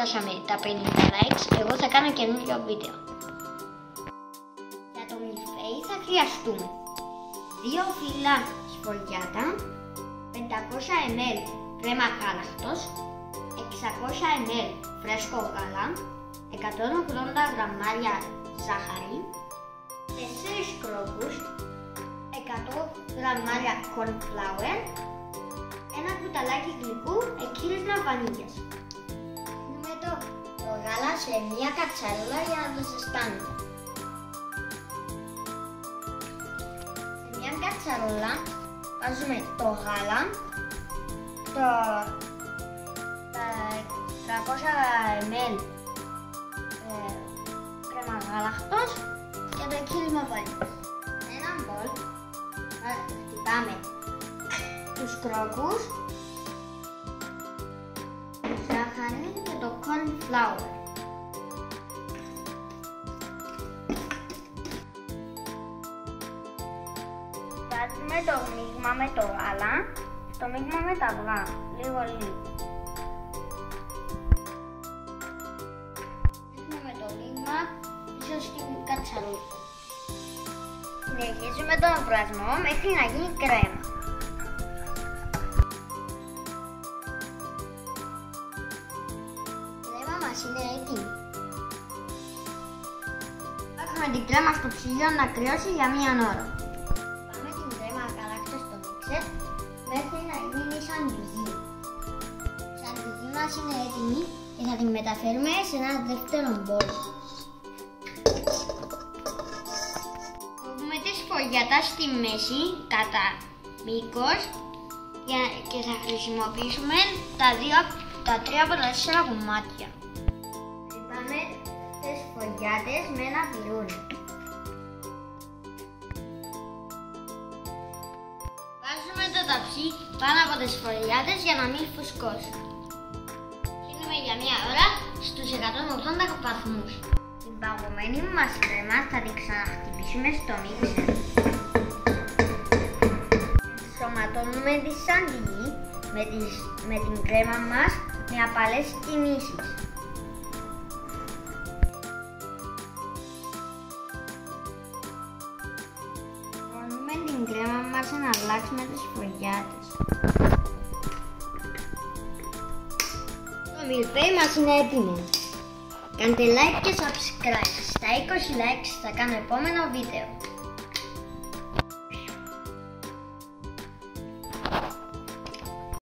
φτάσαμε τα 50 likes, εγώ θα κάνω καινούριο βίντεο. Για το μιλφέι θα χρειαστούμε 2 φύλλα σφολιάτα, 500 ml κρέμα γάλακτος, 600 ml φρέσκο γάλα, 180 γραμμάρια ζάχαρη, 4 κρόκους, 100 γραμμάρια corn flour, ένα κουταλάκι γλυκού εκχύλισμα βανίλιας. Ρίχνουμε το γάλα σε μια κατσαρόλα για να το ζεστάνουμε. Σε μια κατσαρόλα βάζουμε το γάλα, τα 300 ml κρέμα γάλακτος και το εκχύλισμα βανίλιας. Σε ένα μπολ χτυπάμε τους κρόκους, τη ζάχαρη και το corn flour. Βάζουμε το μείγμα με το γάλα στο μείγμα με τα αυγά, λίγο. Ρίχνουμε το μείγμα πίσω στην κατσαρόλα. Συνεχίζουμε τον βρασμό μέχρι να γίνει κρέμα. Είναι έτοιμη. Έχουμε την κρέμα στο ψυγείο να κρυώσει για μία ώρα. Πάμε την κρέμα γάλακτος στο μίξερ μέχρι να γίνει σαν μπιζί. Σαν μπιζί μας είναι έτοιμη και θα την μεταφέρουμε σε ένα δεύτερο μπολ. Κόβουμε τη σφολιάτα στη μέση κατά μήκος και θα χρησιμοποιήσουμε τα 3 από τα 4 κομμάτια. Χτυπάμε τις σφολιάτες με ένα πυρούνι. Βάζουμε το ταψί πάνω από τις σφολιάτες για να μην φουσκώσει. Κλείνουμε για μία ώρα στους 180 βαθμούς. Την παγωμένη μας κρέμα θα την ξαναχτυπήσουμε στο μίξερ. Ενσωματώνουμε τη σαντιλί με την κρέμα μας με απαλές κινήσεις. Βάζουμε την κρέμα μας να αλλάξει με τις σφολιάτες. Το μιλφέι μας είναι έτοιμο. Κάντε like και subscribe. Στα 20 likes θα κάνω επόμενο βίντεο.